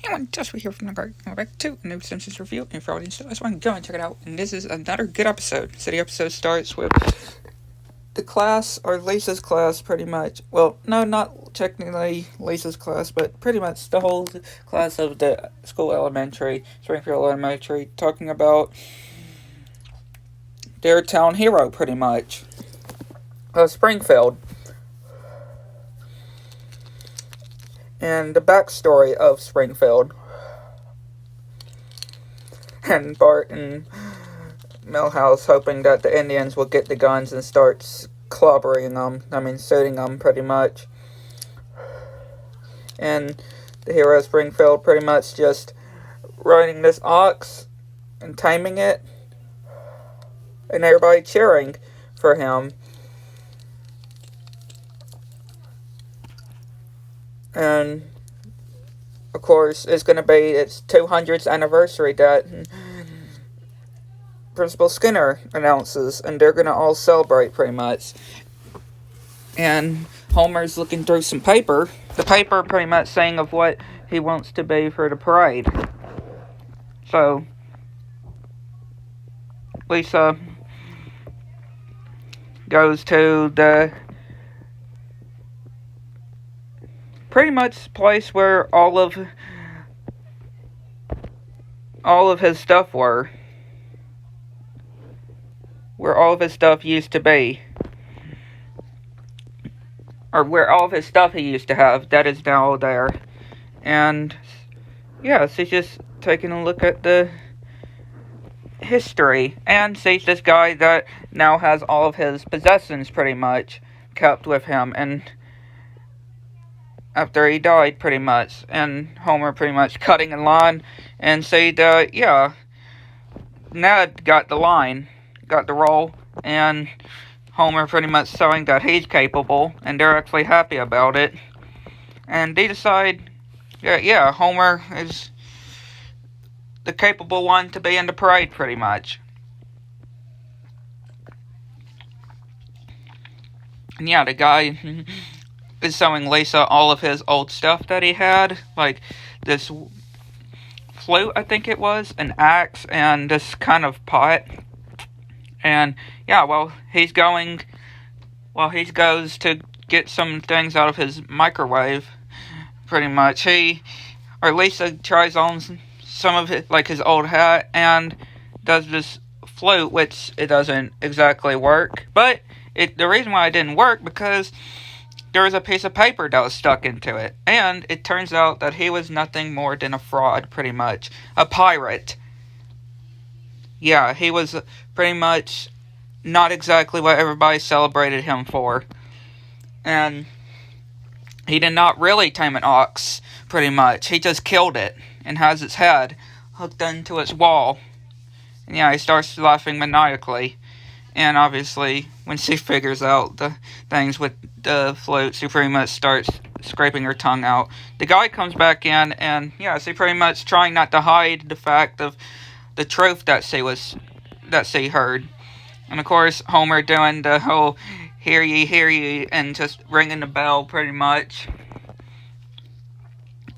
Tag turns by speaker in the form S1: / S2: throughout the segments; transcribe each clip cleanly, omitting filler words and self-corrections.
S1: Anyone just here from the garden. We're back to a new Simpsons review. And for audience, I just want to go and check it out. And this is another good episode. So the episode starts with the class, or Lisa's class, pretty much. Well, no, not technically Lisa's class, but pretty much the whole class of the school elementary, Springfield Elementary, talking about their town hero, pretty much. Springfield. And the backstory of Springfield. And Bart and Milhouse hoping that the Indians will get the guns and start clobbering them. Shooting them, pretty much. And the hero of Springfield pretty much just riding this ox and taming it. And everybody cheering for him. And, of course, it's going to be its 200th anniversary that Principal Skinner announces, and they're going to all celebrate, pretty much. And Homer's looking through some paper. The paper pretty much saying of what he wants to be for the parade. So, Lisa goes to the pretty much place where all of his stuff were. Where all of his stuff used to be. Or where all of his stuff he used to have, that is now there. And, yeah, she's just taking a look at the history. And sees this guy that now has all of his possessions, pretty much, kept with him. And after he died, pretty much. And Homer pretty much cutting in line and said, yeah, Ned got the line, got the role, and Homer pretty much showing that he's capable, and they're actually happy about it. And they decide, yeah, Homer is the capable one to be in the parade, pretty much. And yeah, the guy is showing Lisa all of his old stuff that he had, like this flute, I think it was, an axe, and this kind of pot. And yeah, he goes to get some things out of his microwave, pretty much. Lisa tries on some of it, like his old hat, and does this flute, which it doesn't exactly work. But the reason why it didn't work, because there was a piece of paper that was stuck into it. And it turns out that he was nothing more than a fraud, pretty much. A pirate. Yeah, he was pretty much not exactly what everybody celebrated him for. And he did not really tame an ox, pretty much. He just killed it and has its head hooked into its wall. And yeah, he starts laughing maniacally. And obviously, when she figures out the things with the flute, she pretty much starts scraping her tongue out. The guy comes back in, and yeah, she pretty much trying not to hide the fact of the truth that she heard. And of course, Homer doing the whole hear ye, and just ringing the bell, pretty much.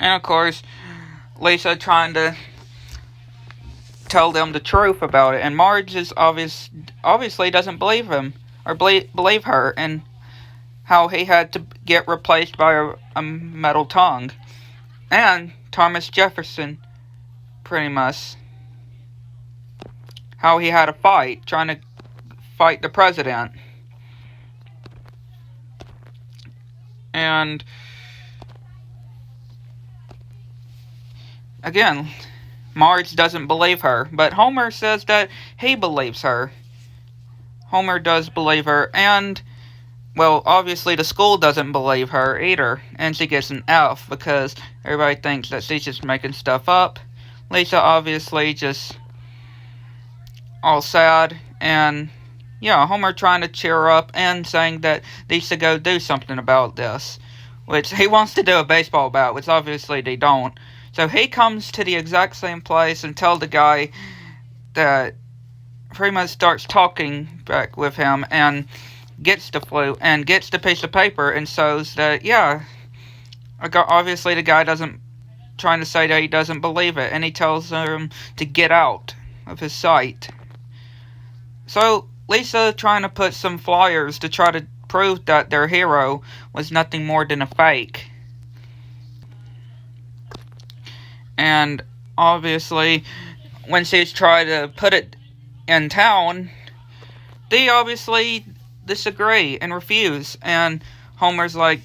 S1: And of course, Lisa trying to tell them the truth about it, and Marge is obviously doesn't believe him, or believe her, and how he had to get replaced by a metal tongue. And Thomas Jefferson, pretty much, how he had a fight, trying to fight the president. And again, Marge doesn't believe her, but Homer says that he believes her. Homer does believe her, and, well, obviously the school doesn't believe her either, and she gets an F because everybody thinks that she's just making stuff up. Lisa obviously just all sad, and yeah, Homer trying to cheer her up and saying that they should go do something about this, which he wants to do a baseball bat, which obviously they don't. So he comes to the exact same place and tells the guy that pretty much starts talking back with him and gets the flute and gets the piece of paper and shows that, yeah, obviously the guy doesn't trying to say that he doesn't believe it, and he tells them to get out of his sight. So Lisa trying to put some flyers to try to prove that their hero was nothing more than a fake. And obviously, when she's trying to put it in town, they obviously disagree and refuse. And Homer's like,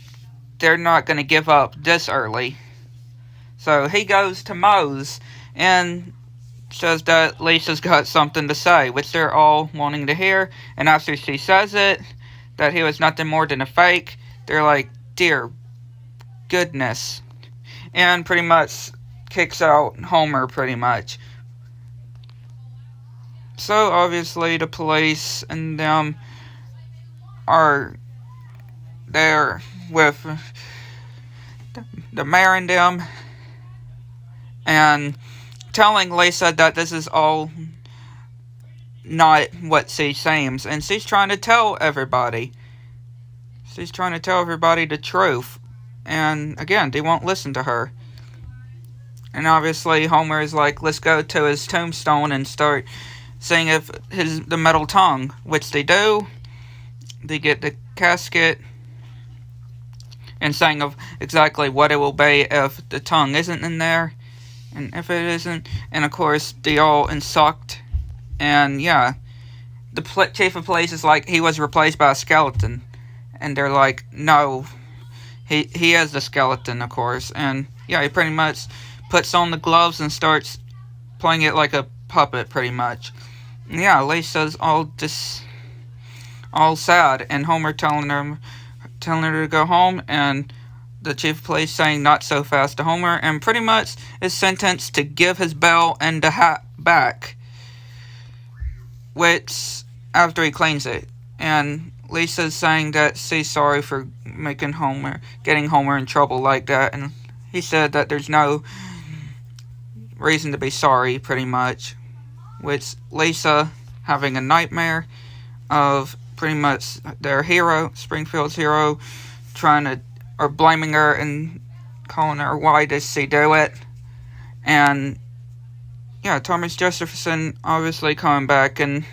S1: they're not going to give up this early. So he goes to Moe's and says that Lisa's got something to say, which they're all wanting to hear. And after she says it, that he was nothing more than a fake, they're like, dear goodness. And pretty much kicks out Homer, pretty much. So obviously the police and them are there with the mayor and them, and telling Lisa that this is all not what she seems, and she's trying to tell everybody. She's trying to tell everybody the truth, and again, they won't listen to her. And obviously Homer is like, let's go to his tombstone and start seeing if the metal tongue, which they do. They get the casket and saying of exactly what it will be if the tongue isn't in there, and if it isn't, and of course they all insucked, and yeah, the chief of police is like, he was replaced by a skeleton, and they're like, no, he is the skeleton, of course, and yeah, he pretty much puts on the gloves and starts playing it like a puppet, pretty much. And yeah, Lisa's all sad, and Homer telling her to go home, and the chief of police saying not so fast to Homer, and pretty much is sentenced to give his bell and the hat back, which after he cleans it. And Lisa's saying that she's sorry for getting Homer in trouble like that, and he said that there's no reason to be sorry, pretty much, which Lisa having a nightmare of pretty much their hero, Springfield's hero, blaming her and calling her, why does she do it? And yeah, Thomas Jefferson obviously coming back and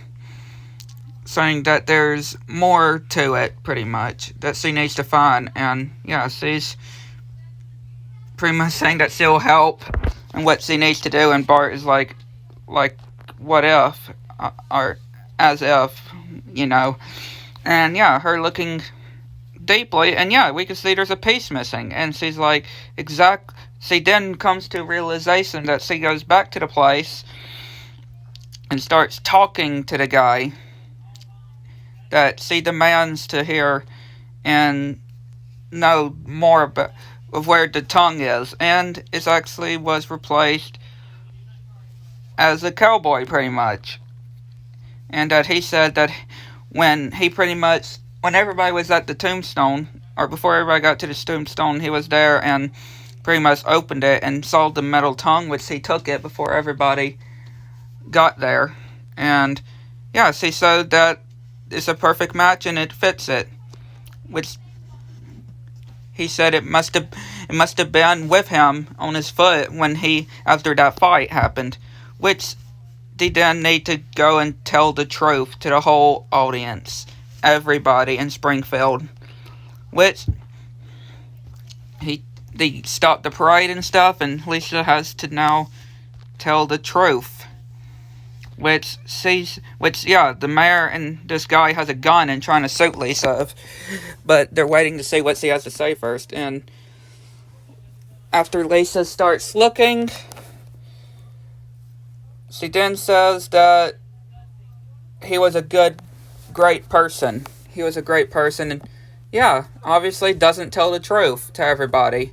S1: saying that there's more to it, pretty much, that she needs to find. And yeah, she's pretty much saying that she'll help and what she needs to do. And Bart is like, what if? Or as if, you know. And yeah, her looking deeply, and yeah, we can see there's a piece missing, and she's like, she then comes to realization that she goes back to the place and starts talking to the guy that she demands to hear and know more of where the tongue is, and it actually was replaced as a cowboy, pretty much. And that he said that when everybody was at the tombstone, or before everybody got to the tombstone, he was there and pretty much opened it and saw the metal tongue, which he took it before everybody got there. And yeah, she said that it's a perfect match and it fits it, which he said it must have been with him on his foot after that fight happened, which they then need to go and tell the truth to the whole audience, everybody in Springfield, which they stopped the parade and stuff, and Lisa has to now tell the truth, which the mayor and this guy has a gun and trying to shoot Lisa, but they're waiting to see what she has to say first. And after Lisa starts looking, she then says that he was a great person. He was a great person, and yeah, obviously doesn't tell the truth to everybody.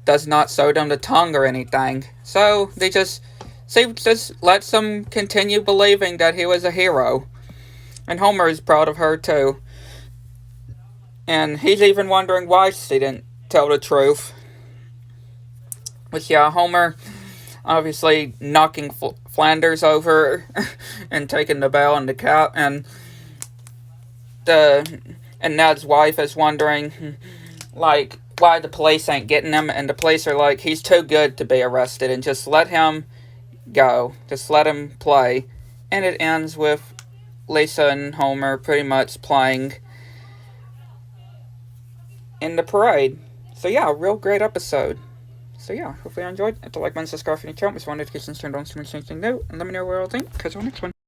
S1: Does not show them the tongue or anything. So she just lets them continue believing that he was a hero. And Homer is proud of her too. And he's even wondering why she didn't tell the truth. Which yeah, Homer obviously knocking Flanders over and taking the bell and the cap, and Ned's wife is wondering like, why the police ain't getting him, and the police are like, he's too good to be arrested, and just let him go. Just let him play. And it ends with Lisa and Homer pretty much playing in the parade. So yeah, a real great episode. So yeah, hopefully you enjoyed. Hit the like button, subscribe if you can't. Just wanted to get things turned on so we can see anything new. And let me know what you all think. Catch you on the next one.